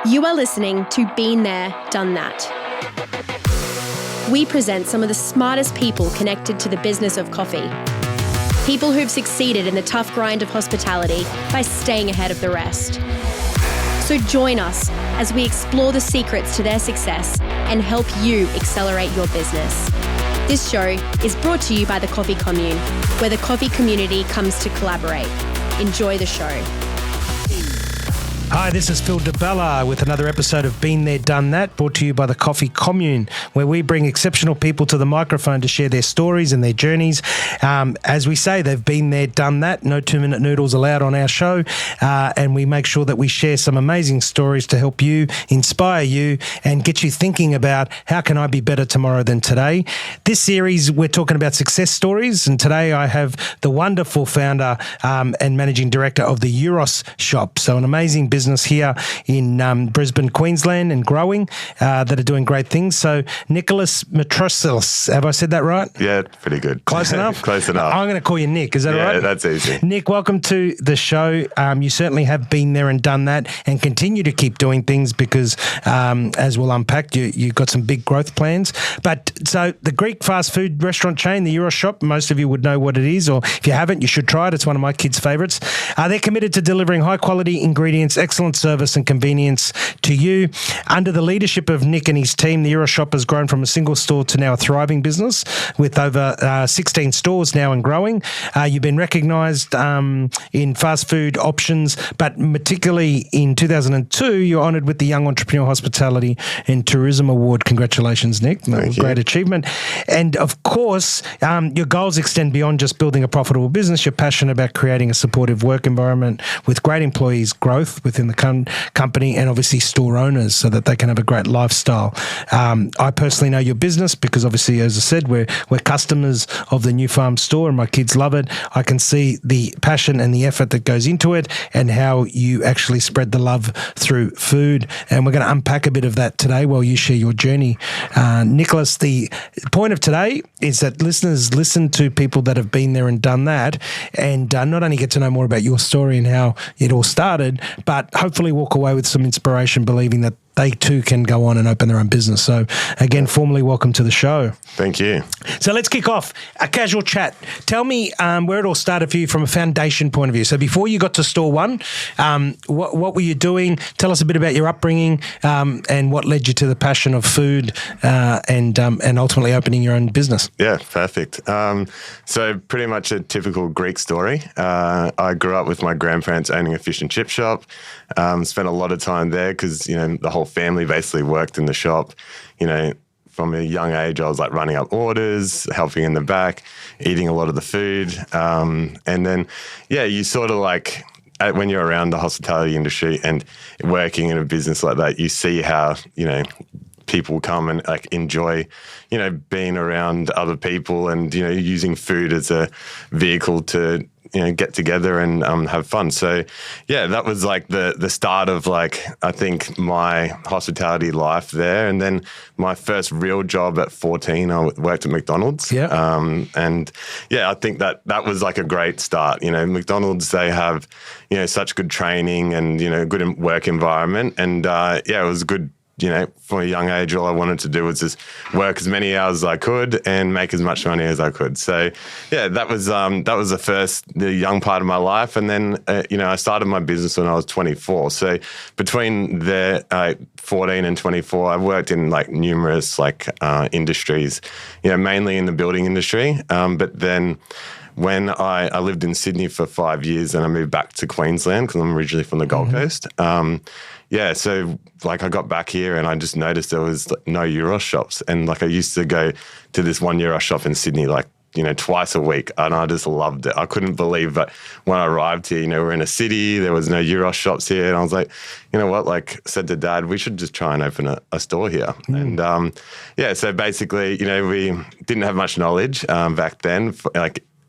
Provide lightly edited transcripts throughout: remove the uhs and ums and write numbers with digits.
You are listening to Been There, Done That. We present some of the smartest people connected to the business of coffee. People who've succeeded in the tough grind of hospitality by staying ahead of the rest. So join us as we explore the secrets to their success and help you accelerate your business. This show is brought to you by the Coffee Commune, where the coffee community comes to collaborate. Enjoy the show. Hi, this is Phillip Di Bella with another episode of Been There, Done That, brought to you by the Coffee Commune, where we bring exceptional people to the microphone to share their stories and their journeys. As we say, they've been there, done that. No 2-minute noodles allowed on our show. And we make sure that we share some amazing stories to help you, inspire you, and get you thinking about how can I be better tomorrow than today. This series, we're talking about success stories. And today I have the wonderful founder and managing director of the Yiros Shop. So an amazing business here in Brisbane, Queensland, and growing that are doing great things. So Nicholas Mitrossilis, have I said that right? Yeah, pretty good. Close enough? Close enough. I'm going to call you Nick. Is that all right? Yeah, that's easy. Nick, welcome to the show. You certainly have been there and done that and continue to keep doing things because, as we'll unpack, you've got some big growth plans. But so the Greek fast food restaurant chain, the Yiros Shop, most of you would know what it is, or if you haven't, you should try it. It's one of my kids' favourites. They're committed to delivering high-quality ingredients, excellent service and convenience to you. Under the leadership of Nick and his team, the Yiros Shop has grown from a single store to now a thriving business with over 16 stores now and growing. You've been recognised in fast food options, but particularly in 2002, you're honoured with the Young Entrepreneurial Hospitality and Tourism Award. Congratulations, Nick. Thank you. Great achievement. And of course, your goals extend beyond just building a profitable business. You're passionate about creating a supportive work environment with great employees, growth within the company, and obviously store owners so that they can have a great lifestyle. I personally know your business because obviously, as I said, we're customers of the New Farm store and my kids love it. I can see the passion and the effort that goes into it and how you actually spread the love through food. And we're going to unpack a bit of that today while you share your journey. Nicholas, the point of today is that listeners listen to people that have been there and done that and not only get to know more about your story and how it all started, but hopefully walk away with some inspiration, believing that they too can go on and open their own business. So again, formally welcome to the show. Thank you. So let's kick off a casual chat. Tell me where it all started for you from a foundation point of view. So before you got to store one, what were you doing? Tell us a bit about your upbringing and what led you to the passion of food and ultimately opening your own business. Yeah, perfect. So pretty much a typical Greek story. I grew up with my grandparents owning a fish and chip shop. Spent a lot of time there because, the whole family basically worked in the shop. From a young age, I was like running up orders, helping in the back, eating a lot of the food. And then, you sort of like, when you're around the hospitality industry and working in a business like that, you see how, people come and like enjoy, being around other people and, using food as a vehicle to, get together and have fun. So, that was like the start of like, I think my hospitality life there. And then my first real job at 14, I worked at McDonald's. Yeah. I think that was like a great start. McDonald's, they have, such good training and, good work environment. And it was good. From a young age, all I wanted to do was just work as many hours as I could and make as much money as I could. So, that was the young part of my life. And then, I started my business when I was 24. So between 14 and 24, I worked in like numerous industries, mainly in the building industry. But then when I lived in Sydney for 5 years and I moved back to Queensland because I'm originally from the Gold Coast. So like I got back here and I just noticed there was no Yiros shops. And like I used to go to this one Yiros shop in Sydney twice a week, and I just loved it. I couldn't believe that when I arrived here, we're in a city, there was no Yiros shops here. And I was like, you know what, said to Dad, we should just try and open a store here. And so basically, we didn't have much knowledge back then,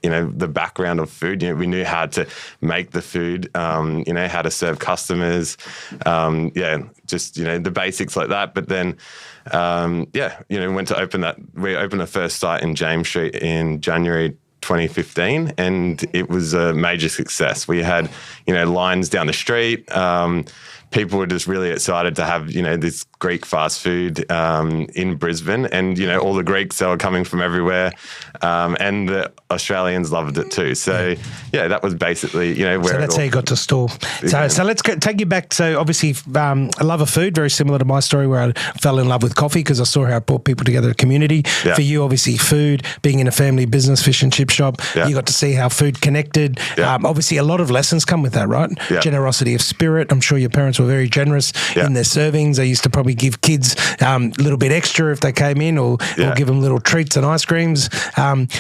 the background of food. We knew how to make the food, how to serve customers, just, the basics like that. But then, went to open that. We opened the first site in James Street in January 2015, and it was a major success. We had, lines down the street. People were just really excited to have, this Greek fast food in Brisbane, and, all the Greeks, they were coming from everywhere, and the Australians loved it too. So, that was basically, where So that's how you got to store. So let's take you back. So obviously, a love of food, very similar to my story where I fell in love with coffee because I saw how it brought people together, a community. Yeah. For you, obviously, food, being in a family business, fish and chip shop, you got to see how food connected. Yeah. Obviously, a lot of lessons come with that, right? Yeah. Generosity of spirit. I'm sure your parents were very generous in their servings. They used to probably give kids a little bit extra if they came in or give them little treats and ice creams.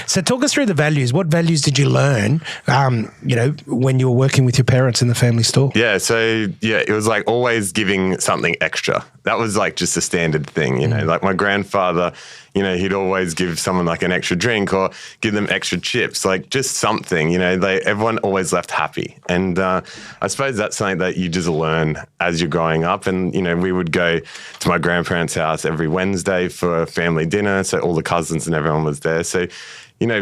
So talk us through the values. What values did you learn, when you were working with your parents in the family store? Yeah, so it was like always giving something extra. That was like just a standard thing, like my grandfather, he'd always give someone like an extra drink or give them extra chips, like just something, everyone always left happy. And I suppose that's something that you just learn as you're growing up. And, we would go to my grandparents' house every Wednesday for a family dinner. So all the cousins and everyone was there. So,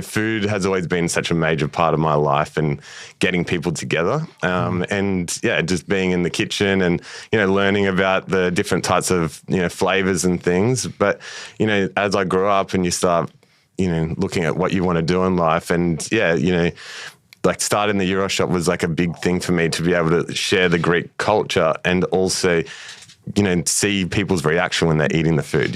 food has always been such a major part of my life and getting people together. And just being in the kitchen and, learning about the different types of, flavors and things. But, as I grew up and you start, looking at what you want to do in life and, like starting the Yiros Shop was like a big thing for me to be able to share the Greek culture and also see people's reaction when they're eating the food,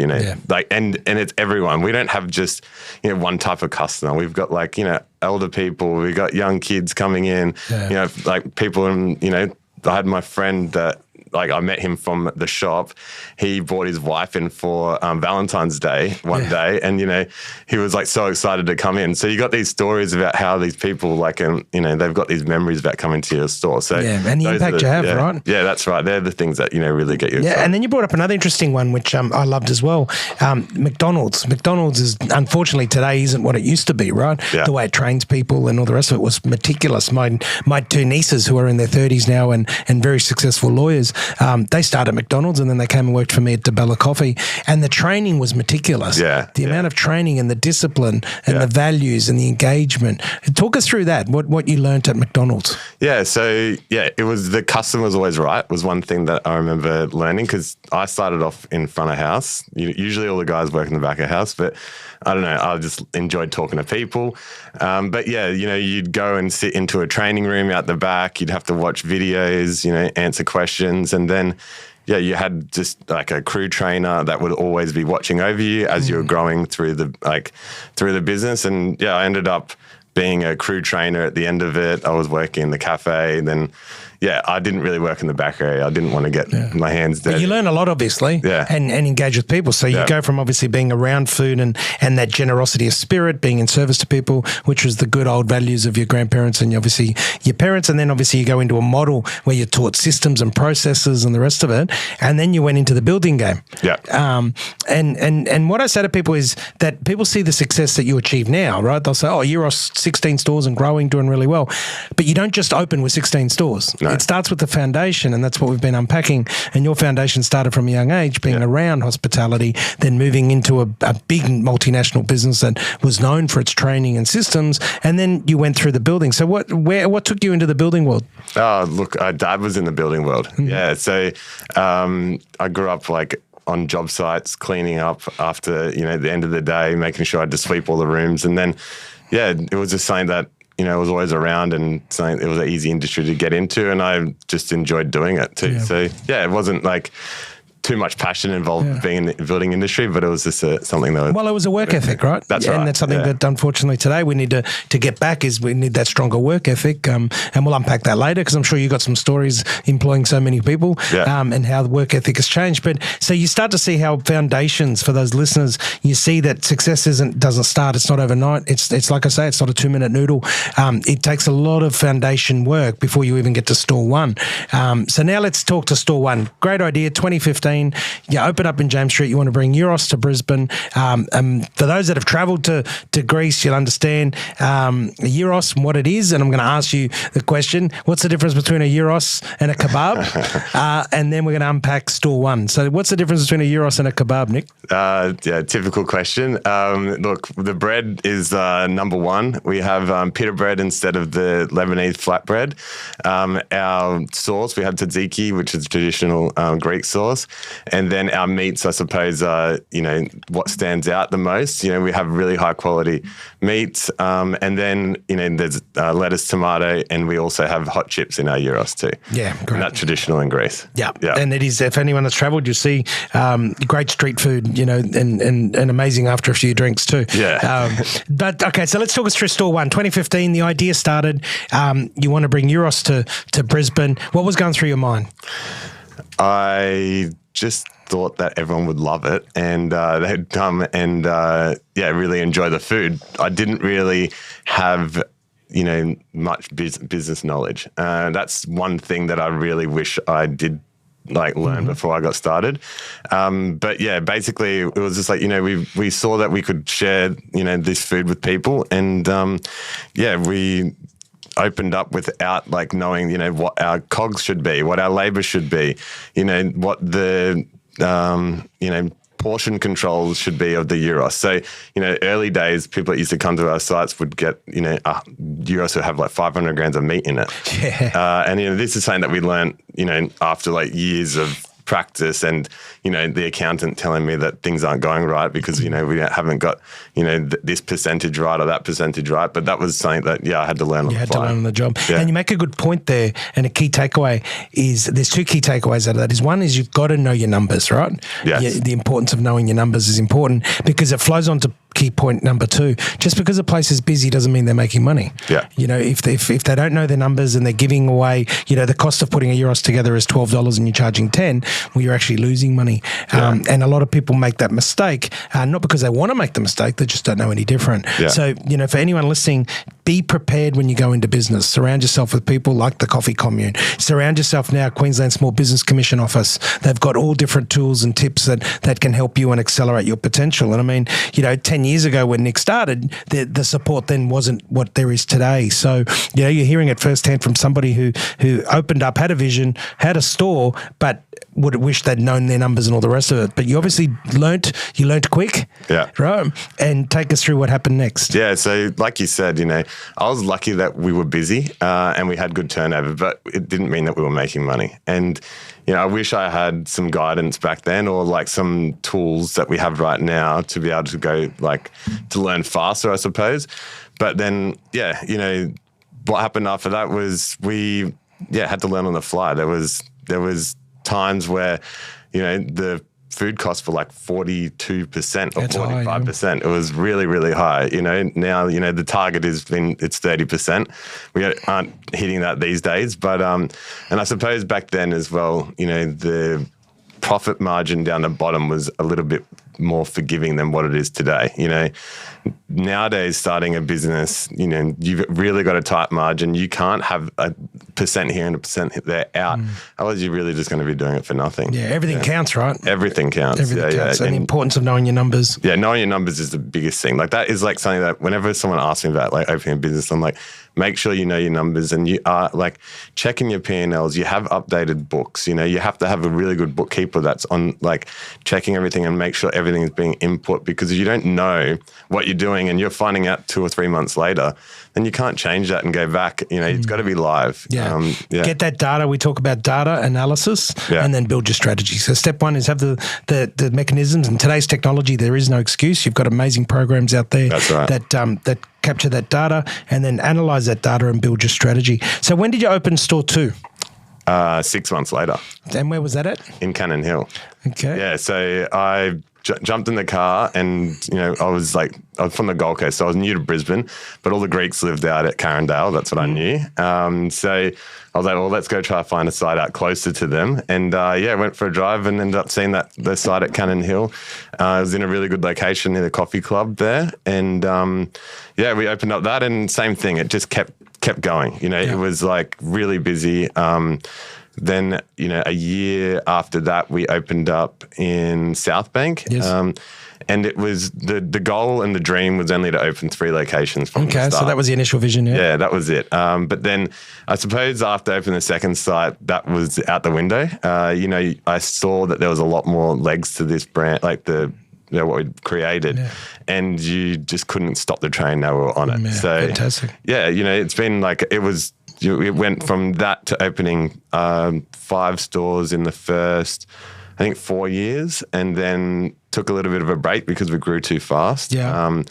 like, and it's everyone. We don't have just, one type of customer. We've got like, elder people, we've got young kids coming in, like people, I had my friend that, like I met him from the shop. He brought his wife in for Valentine's Day one day, and he was like so excited to come in. So you got these stories about how these people like, they've got these memories about coming to your store. So and the impact you have, right? Yeah, that's right. They're the things that really get you excited. Yeah, and then you brought up another interesting one, which I loved as well. McDonald's. McDonald's is unfortunately today isn't what it used to be, right? Yeah. The way it trains people and all the rest of it was meticulous. My two nieces who are in their 30s now and very successful lawyers. They started at McDonald's and then they came and worked for me at Di Bella Coffee, and the training was meticulous. The amount of training and the discipline and the values and the engagement. Talk us through that. What you learned at McDonald's? Yeah, so it was the customer was always right was one thing that I remember learning because I started off in front of house. Usually all the guys work in the back of house, but I don't know, I just enjoyed talking to people. But you'd go and sit into a training room out the back. You'd have to watch videos, answer questions. And then, you had just like a crew trainer that would always be watching over you as you were growing through the business. And I ended up being a crew trainer at the end of it. I was working in the cafe, and then I didn't really work in the back area. I didn't want to get my hands dirty. But you learn a lot, obviously, and engage with people. So you go from obviously being around food and that generosity of spirit, being in service to people, which was the good old values of your grandparents and obviously your parents. And then obviously you go into a model where you're taught systems and processes and the rest of it. And then you went into the building game. And what I say to people is that people see the success that you achieve now, right? They'll say, oh, Yiros, 16 stores and growing, doing really well. But you don't just open with 16 stores. No. It starts with the foundation, and that's what we've been unpacking. And your foundation started from a young age, being around hospitality, then moving into a big multinational business that was known for its training and systems, and then you went through the building. So what took you into the building world? Oh, look, Dad was in the building world. Yeah, so I grew up like on job sites, cleaning up after, the end of the day, making sure I had to sweep all the rooms. And then, it was just something that, it was always around and something, it was an easy industry to get into, and I just enjoyed doing it too. So, it wasn't like too much passion involved being in the building industry, but it was just something that... Well, it was a work ethic, right? That's right. And that's something that unfortunately today we need to get back is we need that stronger work ethic. And we'll unpack that later because I'm sure you got some stories employing so many people and how the work ethic has changed. But so you start to see how foundations, for those listeners, you see that success doesn't start. It's not overnight. It's like I say, it's not a 2-minute noodle. It takes a lot of foundation work before you even get to store one. So now let's talk to store one. Great idea, 2015. 2016. You open up in James Street. You want to bring Yiros to Brisbane. For those that have travelled to Greece, you'll understand Yiros and what it is. And I'm going to ask you the question, what's the difference between a Yiros and a kebab? And then we're going to unpack store one. So what's the difference between a Yiros and a kebab, Nick? Yeah, typical question. Look, the bread is number one. We have pita bread instead of the Lebanese flatbread. Our sauce, we have tzatziki, which is traditional Greek sauce. And then our meats, I suppose, are, what stands out the most. We have really high quality meats. And then, there's lettuce, tomato, and we also have hot chips in our Yiros too. Yeah, great. And that's traditional in Greece. Yeah. And it is, if anyone has travelled, you'll see great street food, and amazing after a few drinks too. Yeah. But okay, so let's talk us through store one. 2015, the idea started. You want to bring Yiros to Brisbane. What was going through your mind? I just thought that everyone would love it and they'd come and, really enjoy the food. I didn't really have much business knowledge. That's one thing that I really wish I did learn before I got started. But yeah, basically it was just we saw that we could share, this food with people and we opened up without knowing, what our cogs should be, what our labor should be, what the, portion controls should be of the Yiros. So, early days, people that used to come to our sites would get, Yiros would have 500 grams of meat in it. Yeah. And, this is something that we learned, after years of practice and, the accountant telling me that things aren't going right because, we haven't got, this percentage right or that percentage right. But that was something that, I had to learn on the fly. You had to learn on the job. Yeah. And you make a good point there. And a key takeaway is there's two key takeaways out of that. One is you've got to know your numbers, right? Yes. The importance of knowing your numbers is important because it flows on to key point number two. Just because a place is busy doesn't mean they're making money. Yeah. If they don't know their numbers and they're giving away, the cost of putting a Yiros together is $12 and you're charging 10, well, you're actually losing money. Yeah. And a lot of people make that mistake, not because they want to make the mistake, they just don't know any different. Yeah. So, for anyone listening, be prepared when you go into business. Surround yourself with people like the Coffee Commune. Surround yourself now, Queensland Small Business Commission Office. They've got all different tools and tips that can help you and accelerate your potential. And I mean, 10 years ago when Nick started, the support then wasn't what there is today. So, you're hearing it firsthand from somebody who opened up, had a vision, had a store, but would have wished they'd known their numbers and all the rest of it. But you obviously learnt quick. Yeah. Right? And take us through what happened next. Yeah. So like you said, I was lucky that we were busy and we had good turnover, but it didn't mean that we were making money. And, I wish I had some guidance back then or some tools that we have right now to be able to go to learn faster, I suppose. But then, what happened after that was we, had to learn on the fly. There was times where, the food costs for 42% or 45%. It was really, really high. Now, the target it's 30%. We aren't hitting that these days. But, and I suppose back then as well, the profit margin down the bottom was a little bit more forgiving than what it is today. Nowadays, starting a business, you've really got a tight margin. You can't have a percent here and a percent there out. Otherwise, you're really just going to be doing it for nothing. Yeah, everything counts, right? Everything counts. Everything counts. And the importance of knowing your numbers. Yeah, knowing your numbers is the biggest thing. That is something that whenever someone asks me about opening a business, I'm like, make sure you know your numbers and you are checking your P&Ls. You have updated books. You have to have a really good bookkeeper that's on checking everything and make sure everything is being input, because if you don't know what you're doing and you're finding out 2 or 3 months later, then you can't change that and go back. It's got to be live. Yeah. Get that data. We talk about data analysis and then build your strategy. So step one is have the mechanisms. In today's technology, there is no excuse. You've got amazing programs out there That's right. that capture that data and then analyze that data and build your strategy. So when did you open store 2? 6 months later. And where was that at? In Cannon Hill. Okay. Yeah, so I jumped in the car and, I was from the Gold Coast, so I was new to Brisbane, but all the Greeks lived out at Carindale. That's what I knew. So I was like, well, let's go try to find a site out closer to them. And went for a drive and ended up seeing the site at Cannon Hill. It was in a really good location near the coffee club there. And we opened up that and same thing. It just kept going. It was really busy. Then, a year after that, we opened up in South Bank. Yes. And it was the goal and the dream was only to open 3 locations from the start. So that was the initial vision, yeah? Yeah, that was it. But then I suppose after opening the second site, that was out the window. I saw that there was a lot more legs to this brand, like what we created, and you just couldn't stop the train now we were on it. Yeah, so fantastic. Yeah, it's been like it went from that to opening 5 stores in the first, I think, 4 years, and then took a little bit of a break because we grew too fast. Yeah.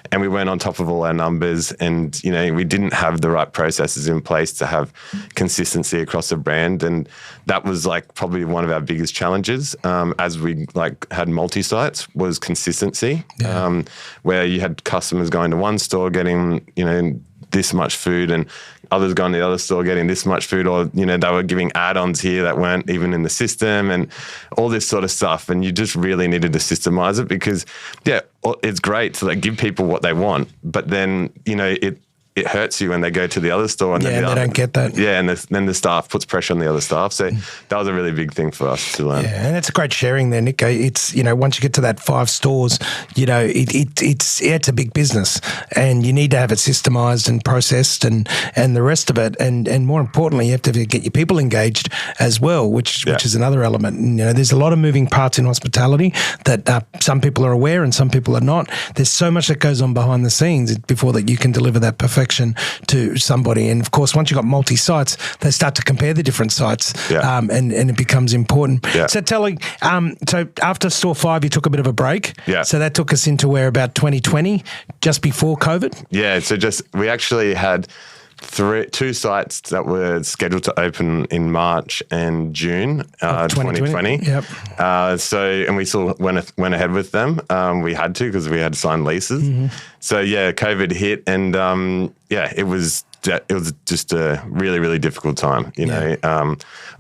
And we weren't on top of all our numbers, and we didn't have the right processes in place to have consistency across the brand, and that was like probably one of our biggest challenges as we had multi-sites was consistency, where you had customers going to one store getting this much food and others going to the other store getting this much food, or they were giving add-ons here that weren't even in the system and all this sort of stuff, and you just really needed to systemize it because it's great to give people what they want, but then it hurts you when they go to the other store and they don't get that. Yeah, and then the staff puts pressure on the other staff. So that was a really big thing for us to learn. Yeah, and it's a great sharing there, Nick. It's once you get to that 5 stores, it's a big business, and you need to have it systemized and processed and the rest of it, and more importantly, you have to get your people engaged as well, which is another element. And, there's a lot of moving parts in hospitality that some people are aware and some people are not. There's so much that goes on behind the scenes before that you can deliver that perfection to somebody. And of course, once you've got multi-sites, they start to compare the different sites, and it becomes important. Yeah. So so after store 5, you took a bit of a break. Yeah. So that took us into about 2020, just before COVID? Yeah, so we actually had 2 sites that were scheduled to open in March and June 2020. Yep. And we still went ahead with them. We had to because we had signed leases. Mm-hmm. So COVID hit, and it was just a really, really difficult time.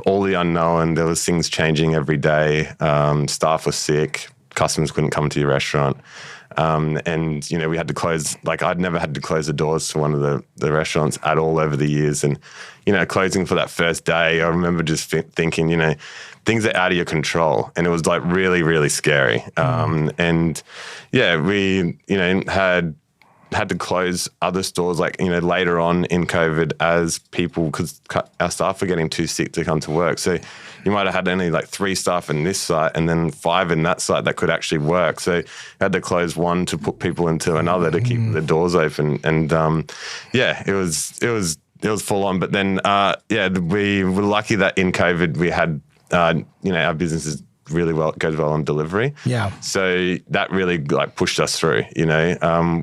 All the unknown. There was things changing every day. Staff were sick. Customers couldn't come to your restaurant. And we had to close, I'd never had to close the doors to one of the restaurants at all over the years. And, closing for that first day, I remember just thinking, things are out of your control. And it was really, really scary. We, had to close other stores later on in COVID as people, because our staff were getting too sick to come to work. So you might have had only 3 staff in this site and then 5 in that site that could actually work. So you had to close one to put people into another to keep the doors open. And it was full on. But then we were lucky that in COVID we had our businesses goes well on delivery. Yeah. So that really pushed us through,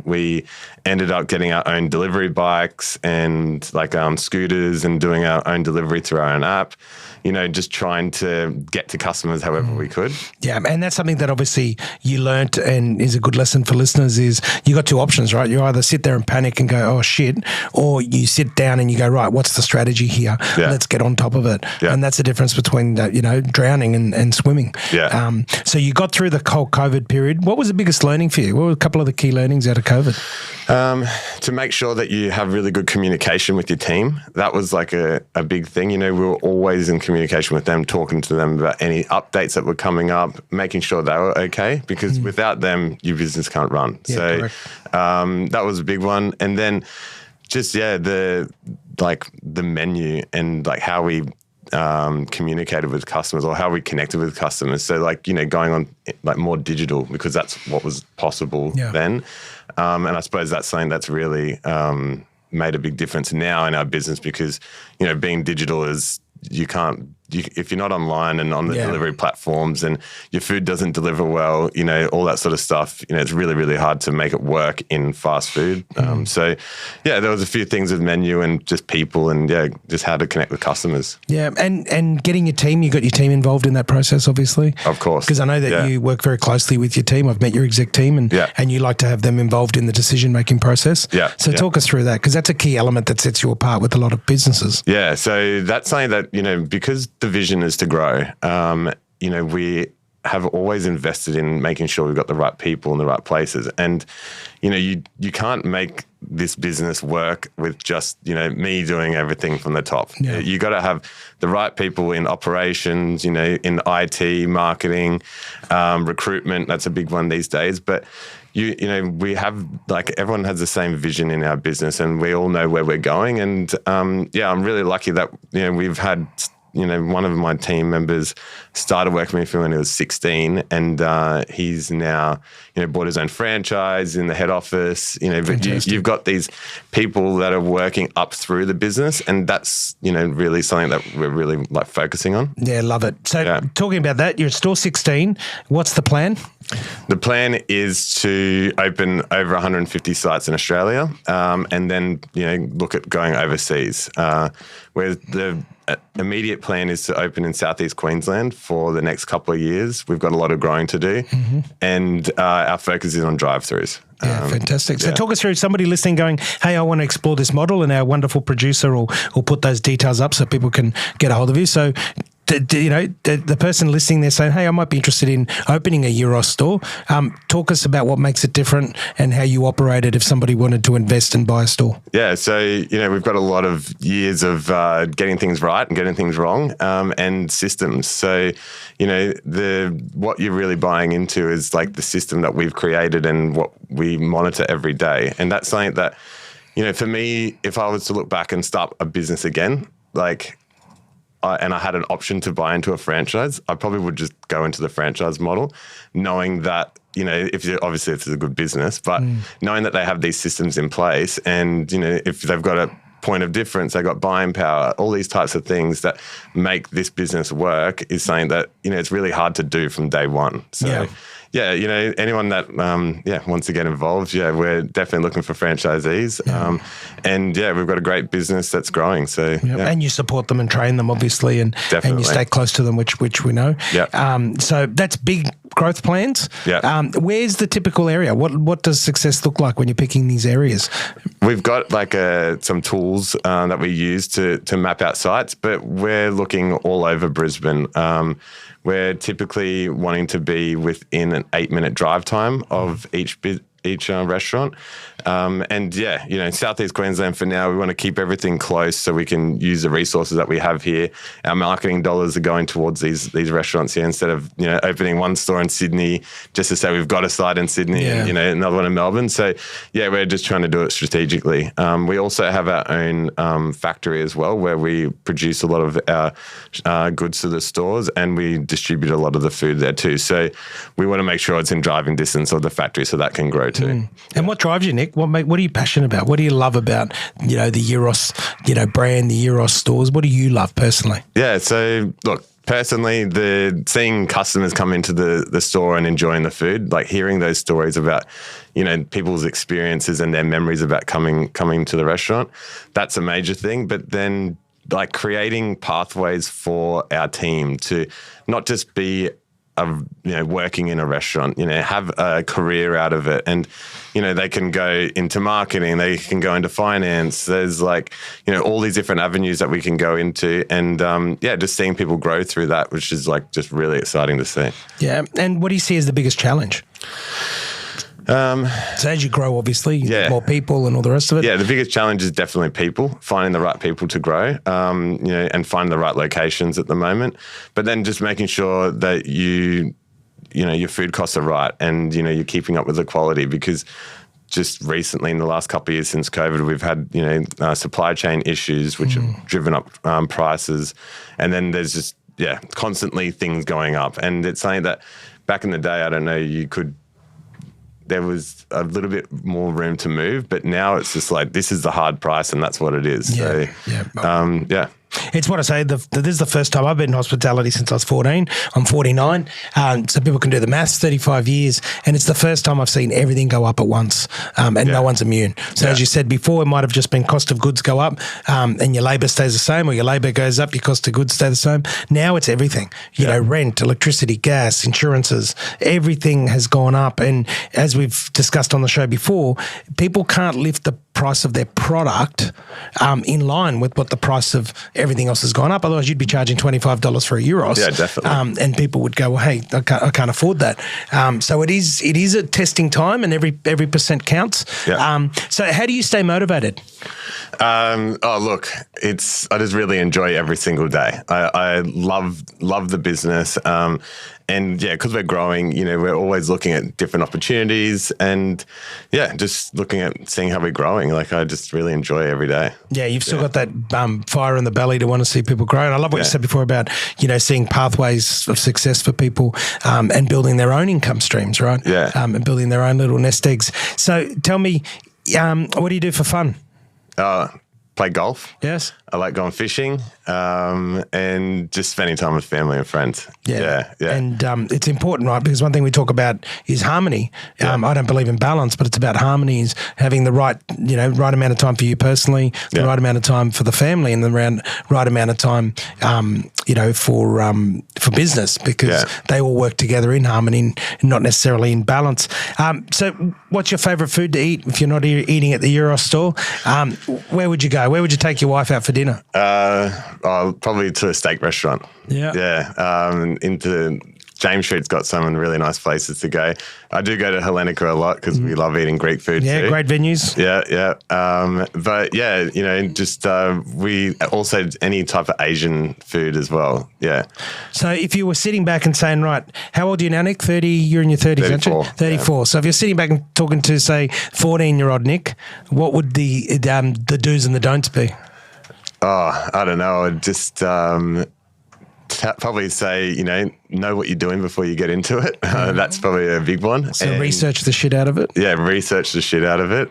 we ended up getting our own delivery bikes and scooters and doing our own delivery through our own app, just trying to get to customers however we could. Yeah. And that's something that obviously you learnt and is a good lesson for listeners is you got 2 options, right? You either sit there and panic and go, oh shit, or you sit down and you go, right, what's the strategy here? Yeah. Let's get on top of it. Yeah. And that's the difference between, drowning and swimming. Yeah. So you got through the whole COVID period. What was the biggest learning for you? What were a couple of the key learnings out of COVID? To make sure that you have really good communication with your team. That was a big thing. We were always in communication with them, talking to them about any updates that were coming up, making sure they were okay, because without them, your business can't run. Yeah, so that was a big one. And then just, the menu and how we communicated with customers or how we connected with customers. So going on more digital because that's what was possible then. And I suppose that's something that's really made a big difference now in our business because, being digital is if you're not online and on the delivery platforms and your food doesn't deliver well, all that sort of stuff, it's really, really hard to make it work in fast food. There was a few things with menu and just people and just how to connect with customers. Yeah. And getting your team, you got your team involved in that process, obviously. Of course. Because I know that you work very closely with your team. I've met your exec team and you like to have them involved in the decision-making process. Yeah. So talk us through that because that's a key element that sets you apart with a lot of businesses. Yeah. So that's something that, because the vision is to grow, we have always invested in making sure we've got the right people in the right places. And, you can't make this business work with just, me doing everything from the top. Yeah. You got to have the right people in operations, in IT, marketing, recruitment. That's a big one these days. But we have, everyone has the same vision in our business, and we all know where we're going. And I'm really lucky that, we've had, one of my team members started working with me when he was 16, and he's now, bought his own franchise in the head office. But you've got these people that are working up through the business, and that's, really something that we're really focusing on. Yeah, love it. So talking about that, you're still 16. What's the plan? The plan is to open over 150 sites in Australia, and then, look at going overseas. Where the immediate plan is to open in Southeast Queensland for the next couple of years. We've got a lot of growing to do, and our focus is on drive-throughs. Yeah, fantastic. So talk us through, somebody listening going, hey, I want to explore this model, and our wonderful producer will put those details up so people can get a hold of you. So the person listening there saying, hey, I might be interested in opening a Yiros store. Talk us about what makes it different and how you operate it if somebody wanted to invest and buy a store. Yeah, so, we've got a lot of years of getting things right and getting things wrong, and systems. So, what you're really buying into is the system that we've created and what we monitor every day. And that's something that, for me, if I was to look back and start a business again, and I had an option to buy into a franchise, I probably would just go into the franchise model, knowing that, obviously it's a good business, but knowing that they have these systems in place, and, if they've got a point of difference, they've got buying power, all these types of things that make this business work is something that, it's really hard to do from day one. So, anyone that, wants to get involved, we're definitely looking for franchisees. And we've got a great business that's growing. So, And you support them and train them, obviously, and you stay close to them, which we know. So that's big growth plans. Where's the typical area? What does success look like when you're picking these areas? We've got some tools that we use to map out sites, but we're looking all over Brisbane. We're typically wanting to be within an 8-minute drive time of each restaurant. Southeast Queensland for now, we want to keep everything close so we can use the resources that we have here. Our marketing dollars are going towards these restaurants here instead of, opening one store in Sydney just to say we've got a site in Sydney and, another one in Melbourne. So, we're just trying to do it strategically. We also have our own factory as well, where we produce a lot of our goods to the stores, and we distribute a lot of the food there too. So we want to make sure it's in driving distance of the factory so that can grow too. And what drives you, Nick? What are you passionate about? What do you love about, the Yiros, brand, the Yiros stores? What do you love personally? Yeah, so look, personally, seeing customers come into the store and enjoying the food, hearing those stories about, people's experiences and their memories about coming to the restaurant, that's a major thing. But then creating pathways for our team to not just be working in a restaurant, have a career out of it. And, they can go into marketing, they can go into finance. There's all these different avenues that we can go into. And, just seeing people grow through that, which is just really exciting to see. Yeah. And what do you see as the biggest challenge? So as you grow, obviously, you get more people and all the rest of it. Yeah, the biggest challenge is definitely people, finding the right people to grow, and finding the right locations at the moment. But then just making sure that your food costs are right, and, you're keeping up with the quality, because just recently in the last couple of years since COVID, we've had, supply chain issues, which have driven up prices. And then there's just, constantly things going up. And it's something that back in the day, I don't know, there was a little bit more room to move, but now it's just this is the hard price and that's what it is. It's what I say. This is the first time I've been in hospitality since I was 14. I'm 49. So people can do the maths, 35 years. And it's the first time I've seen everything go up at once, and no one's immune. So as you said before, it might have just been cost of goods go up, and your labour stays the same, or your labour goes up, your cost of goods stay the same. Now it's everything. Rent, electricity, gas, insurances, everything has gone up. And as we've discussed on the show before, people can't lift the price of their product in line with what the price of everything else has gone up. Otherwise, you'd be charging $25 for a Yiros. Yeah, definitely. And people would go, well, hey, I can't afford that. So it is a testing time, and every percent counts. Yeah. So how do you stay motivated? Look, I just really enjoy every single day. I love the business. And yeah, because we're growing, we're always looking at different opportunities and just looking at seeing how we're growing. Like, I just really enjoy every day. Yeah, you've still got that fire in the belly to want to see people grow. And I love what you said before about, seeing pathways of success for people and building their own income streams, right? Yeah. And building their own little nest eggs. So tell me, what do you do for fun? Play golf. Yes. I like going fishing and just spending time with family and friends. Yeah. And it's important, right? Because one thing we talk about is harmony. I don't believe in balance, but it's about harmony, is having the right amount of time for you personally, the right amount of time for the family, and the right amount of time, for business, because they all work together in harmony, not necessarily in balance. So what's your favourite food to eat if you're not eating at the Yiros store? Where would you go? Where would you take your wife out for dinner? Probably to a steak restaurant. Into James Street's got some really nice places to go. I do go to Hellenica a lot because we love eating Greek food too. Yeah, great venues. We also any type of Asian food as well. Yeah. So if you were sitting back and saying, right, how old are you now, Nick? 30, you're in your 30s, aren't you? 34. Yeah. So if you're sitting back and talking to, say, 14-year-old Nick, what would the do's and the don'ts be? Oh, I don't know. I'd just probably say, know what you're doing before you get into it. That's probably a big one. So research the shit out of it? Yeah, research the shit out of it.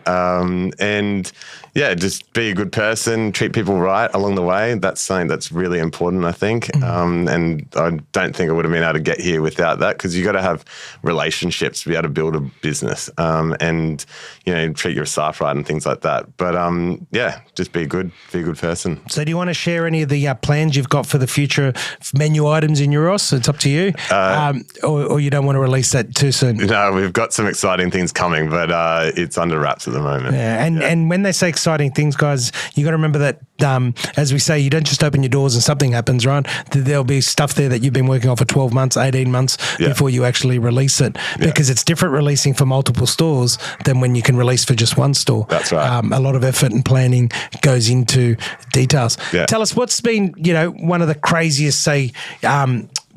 Just be a good person, treat people right along the way. That's something that's really important, I think. And I don't think I would have been able to get here without that, because you got to have relationships to be able to build a business and, treat your staff right and things like that. But, just be a good person. So do you want to share any of the plans you've got for the future menu items in Yiros? It's up to you. Or you don't want to release that too soon? No, we've got some exciting things coming, but it's under wraps at the moment. Yeah, and when they say exciting things, guys, you got to remember that, as we say, you don't just open your doors and something happens, right? There'll be stuff there that you've been working on for 12 months, 18 months before you actually release it, because it's different releasing for multiple stores than when you can release for just one store. That's right. A lot of effort and planning goes into details. Yeah. Tell us what's been, one of the craziest, say,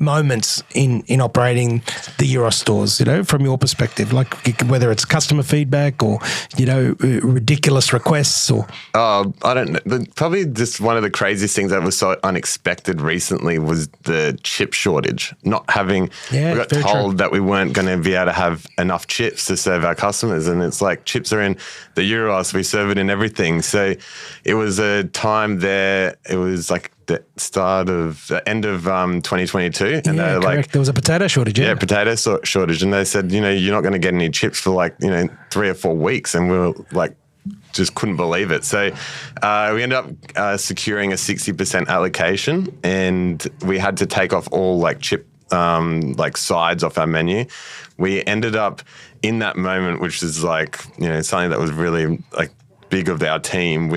moments in operating the Yiros stores, from your perspective, like whether it's customer feedback or, ridiculous requests or... I don't know. Probably just one of the craziest things that was so unexpected recently was the chip shortage. Not having... we got told that we weren't going to be able to have enough chips to serve our customers, and it's like chips are in the Yiros, we serve it in everything. So it was a time there, it was like the end of 2022. And correct. Like, there was a potato shortage. Yeah, potato shortage. And they said, you're not going to get any chips for 3 or 4 weeks. And we were like, just couldn't believe it. So we ended up securing a 60% allocation, and we had to take off all chip sides off our menu. We ended up in that moment, which is something that was really big of our team.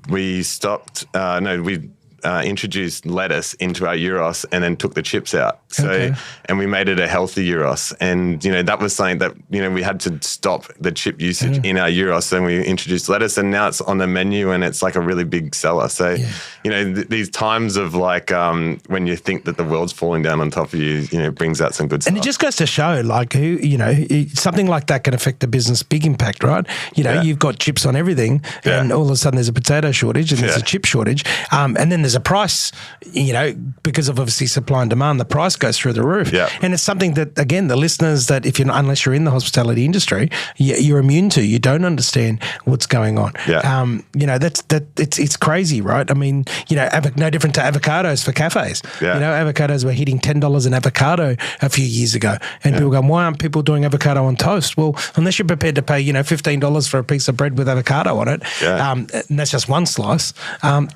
We stopped. We introduced lettuce into our Yiros and then took the chips out. So, and we made it a healthy Yiros. And, that was something that, we had to stop the chip usage in our Yiros, and we introduced lettuce, and now it's on the menu and it's a really big seller. So, these times of when you think that the world's falling down on top of you, it brings out some good stuff. And it just goes to show something like that can affect the business, big impact, right? You've got chips on everything and all of a sudden there's a potato shortage and there's a chip shortage. And then there's a price, because of obviously supply and demand, the price goes through the roof. Yeah. And it's something that, again, the listeners that unless you're in the hospitality industry, you're immune to. You don't understand what's going on. Yeah. It's crazy, right? I mean, no different to avocados for cafes. Yeah. Avocados were hitting $10 an avocado a few years ago. And people go, why aren't people doing avocado on toast? Well, unless you're prepared to pay, $15 for a piece of bread with avocado on it, and that's just one slice,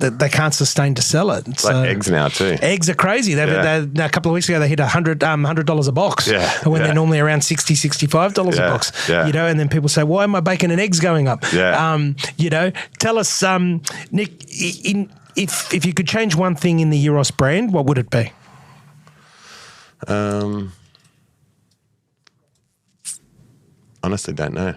they can't sustain to sell it. It's like eggs now too. Eggs are crazy. They a couple of weeks ago, they hit $100 a box when they're normally around $60, $65 a box. Yeah. You know, and then people say, why are my bacon and eggs going up? Yeah. You know, tell us, Nick, if you could change one thing in the Yiros brand, what would it be? Honestly, don't know.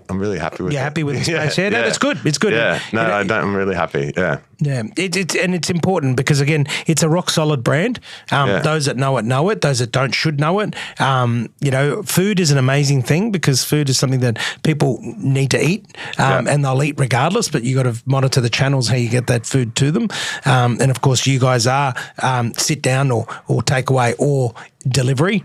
I'm really happy with it. You're happy with the space? Yeah, no, that's good. It's good. Yeah, no, you know, I'm really happy. Yeah. Yeah, it's important because, again, it's a rock solid brand. Those that know it. Those that don't should know it. You know, food is an amazing thing because food is something that people need to eat and they'll eat regardless, but you got to monitor the channels how you get that food to them. And, of course, you guys are sit down or takeaway or delivery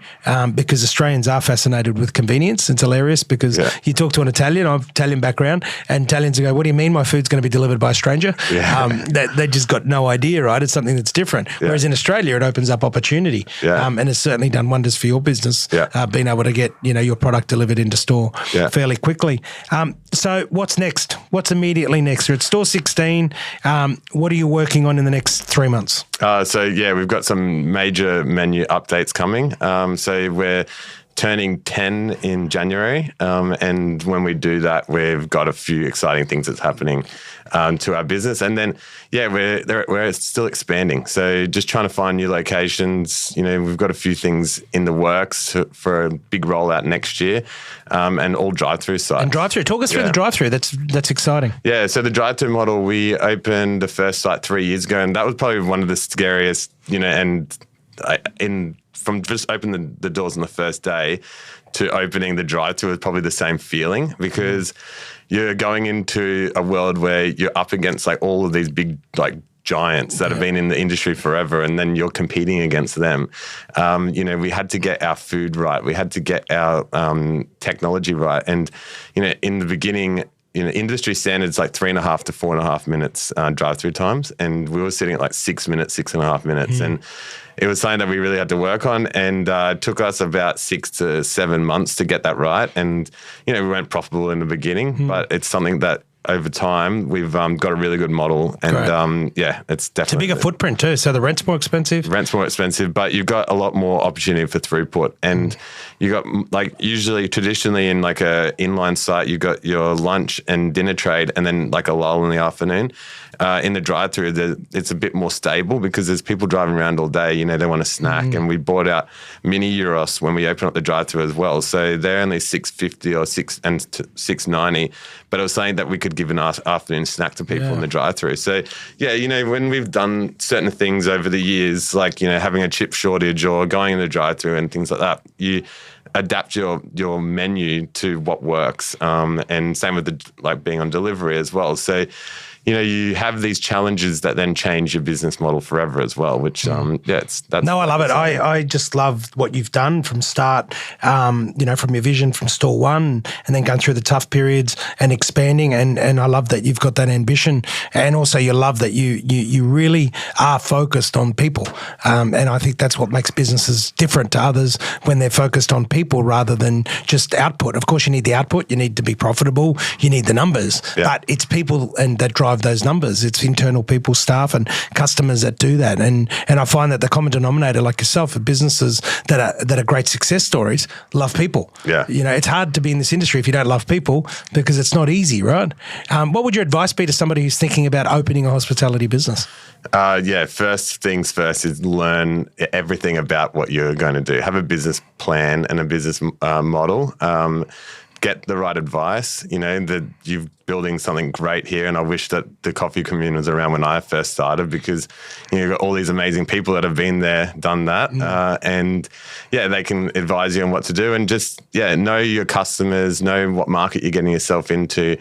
because Australians are fascinated with convenience. It's hilarious because you talk to an Italian, I have Italian background, and Italians go, what do you mean my food's going to be delivered by a stranger? Yeah. They just got no idea, right? It's something that's different. Whereas in Australia, it opens up opportunity and it's certainly done wonders for your business, being able to get, you know, your product delivered into store fairly quickly. So what's next? What's immediately next? You're at store 16. What are you working on in the next 3 months? We've got some major menu updates coming. So we're turning 10 in January. And when we do that, we've got a few exciting things that's happening to our business. And then, we're still expanding. So just trying to find new locations. You know, we've got a few things in the works for a big rollout next year and all drive-through sites. And drive-through. Talk us through the drive-through. That's exciting. Yeah, so the drive-through model, we opened the first site 3 years ago, and that was probably one of the scariest, you know, from just opening the doors on the first day to opening the drive-thru is probably the same feeling because you're going into a world where you're up against like all of these big like giants that have been in the industry forever, and then you're competing against them. You know, we had to get our food right. We had to get our technology right. And, you know, in the beginning, you know, industry standards like 3.5 to 4.5 minutes drive-through times, and we were sitting at like 6 minutes, 6.5 minutes, and it was something that we really had to work on, and it took us about 6 to 7 months to get that right. And you know, we weren't profitable in the beginning, but it's something that over time we've got a really good model, and it's definitely it's a bigger footprint too. So the rent's more expensive. Rent's more expensive, but you've got a lot more opportunity for throughput, and you got like usually traditionally in like a inline site, you got your lunch and dinner trade, and then like a lull in the afternoon. In the drive-through, it's a bit more stable because there's people driving around all day. You know, they want a snack, and we bought out mini Yiros when we opened up the drive-through as well. So they're only $6.50 or $6.90, but it was saying that we could give an afternoon snack to people in the drive-through. So yeah, you know, when we've done certain things over the years, like, you know, having a chip shortage or going in the drive-through and things like that, you adapt your menu to what works. And same with like being on delivery as well. So, you know, you have these challenges that then change your business model forever as well, which, that's... No, I love it. I just love what you've done from start, you know, from your vision from store one and then going through the tough periods and expanding. And I love that you've got that ambition. And also you love that you really are focused on people. And I think that's what makes businesses different to others when they're focused on people rather than just output. Of course, you need the output. You need to be profitable. You need the numbers. But it's people and that drive those numbers. It's internal people, staff and customers that do that. And I find that the common denominator, like yourself, of businesses that are great success stories, love people. Yeah. You know, it's hard to be in this industry if you don't love people because it's not easy, right? What would your advice be to somebody who's thinking about opening a hospitality business? First things first is learn everything about what you're going to do. Have a business plan and a business model. Get the right advice, you know, that you're building something great here. And I wish that the coffee commune was around when I first started because, you know, you've got all these amazing people that have been there, done that. They can advise you on what to do and just, know your customers, know what market you're getting yourself into.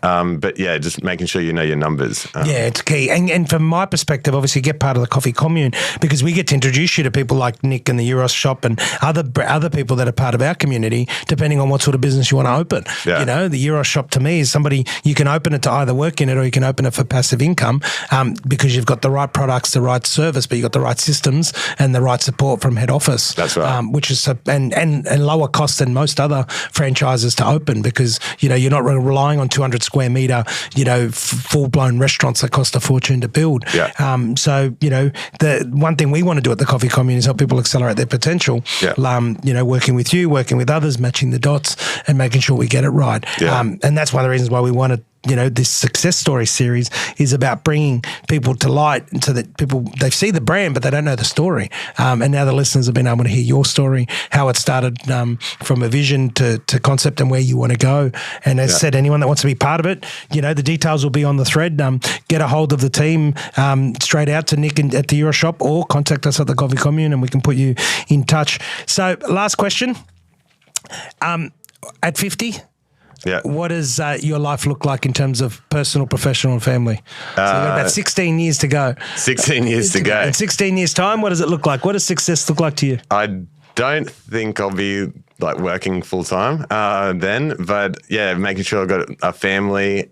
Just making sure you know your numbers. It's key. And from my perspective, obviously get part of the coffee commune because we get to introduce you to people like Nick and the Yiros Shop and other people that are part of our community, depending on what sort of business you want want to open. Yeah. You know, the Yiros Shop to me is somebody, you can open it to either work in it or you can open it for passive income because you've got the right products, the right service, but you've got the right systems and the right support from head office. That's right. Which is and lower cost than most other franchises to open because, you know, you're not relying on 200 square metre, you know, full-blown restaurants that cost a fortune to build. Yeah. So, you know, the one thing we want to do at the Coffee Commune is help people accelerate their potential. Yeah. You know, working with you, working with others, matching the dots and making sure we get it right. Yeah. And that's one of the reasons why we wanted, you know, this success story series is about bringing people to light so that people, they see the brand, but they don't know the story. And now the listeners have been able to hear your story, how it started from a vision to concept and where you want to go. And as I said, anyone that wants to be part of it, you know, the details will be on the thread. Get a hold of the team straight out to Nick at the Yiros Shop or contact us at the Coffee Commune and we can put you in touch. So last question. At 50, what does your life look like in terms of personal, professional, and family? So you've got about 16 years to go. 16 years to go. In 16 years' time, what does it look like? What does success look like to you? I don't think I'll be like working full time then, but yeah, making sure I've got a family,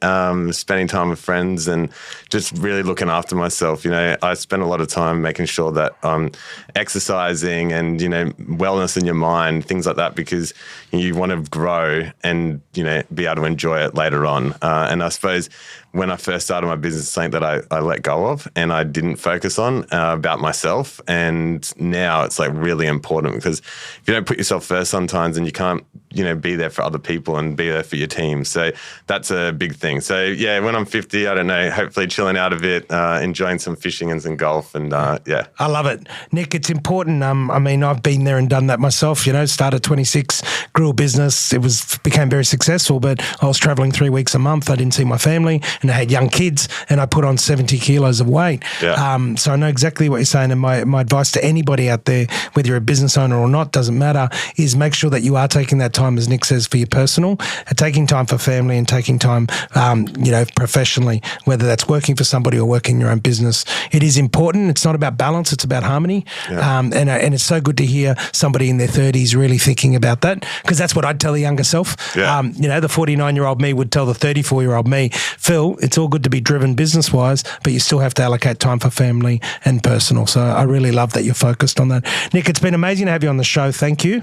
spending time with friends, and just really looking after myself. You know, I spend a lot of time making sure that I'm exercising and, you know, wellness in your mind, things like that, because you want to grow and, you know, be able to enjoy it later on. And I suppose when I first started my business, something that I let go of and I didn't focus on about myself. And now it's like really important because if you don't put yourself first sometimes, and you can't, you know, be there for other people and be there for your team. So that's a big thing. So yeah, when I'm 50, I don't know, hopefully chilling out a bit, enjoying some fishing and some golf and yeah. I love it. Nick, it's important. I mean, I've been there and done that myself, you know, started 26, grew a business. It became very successful, but I was traveling 3 weeks a month. I didn't see my family and I had young kids and I put on 70 kilos of weight. Yeah. So I know exactly what you're saying. And my advice to anybody out there, whether you're a business owner or not, doesn't matter, is make sure that you are taking that time, as Nick says, for your personal, and taking time for family and taking time, you know, professionally, whether that's working for somebody or working your own business. It is important. It's not about balance. It's about harmony. Yeah. And it's so good to hear somebody in their 30s really thinking about that, because that's what I'd tell the younger self. Yeah. You know, the 49-year-old me would tell the 34-year-old me, Phil, it's all good to be driven business-wise, but you still have to allocate time for family and personal. So I really love that you're focused on that. Nick, it's been amazing to have you on the show. Thank you.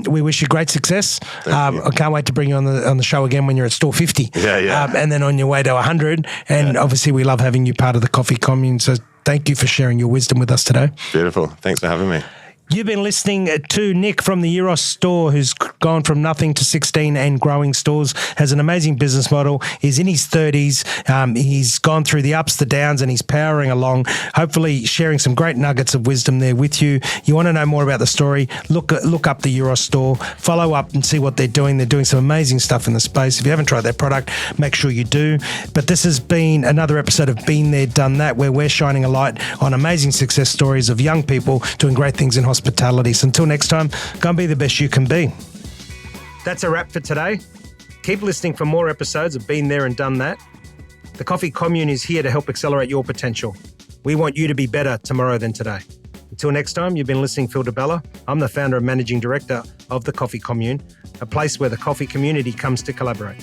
We wish you great success. I can't wait to bring you on the show again when you're at store 50. Yeah. And then on your way to 100. And obviously we love having you part of the Coffee Commune. So thank you for sharing your wisdom with us today. Beautiful. Thanks for having me. You've been listening to Nick from the Yiros store, who's gone from nothing to 16 and growing stores, has an amazing business model. He's in his 30s. He's gone through the ups, the downs, and he's powering along, hopefully sharing some great nuggets of wisdom there with you. You want to know more about the story, look up the Yiros store, follow up and see what they're doing. They're doing some amazing stuff in the space. If you haven't tried their product, make sure you do. But this has been another episode of Been There, Done That, where we're shining a light on amazing success stories of young people doing great things in hospitality. So until next time, go and be the best you can be. That's a wrap for today. Keep listening for more episodes of Been There and Done That. The Coffee Commune is here to help accelerate your potential. We want you to be better tomorrow than today. Until next time, you've been listening to Phillip Di Bella. I'm the founder and managing director of the Coffee Commune, a place where the coffee community comes to collaborate.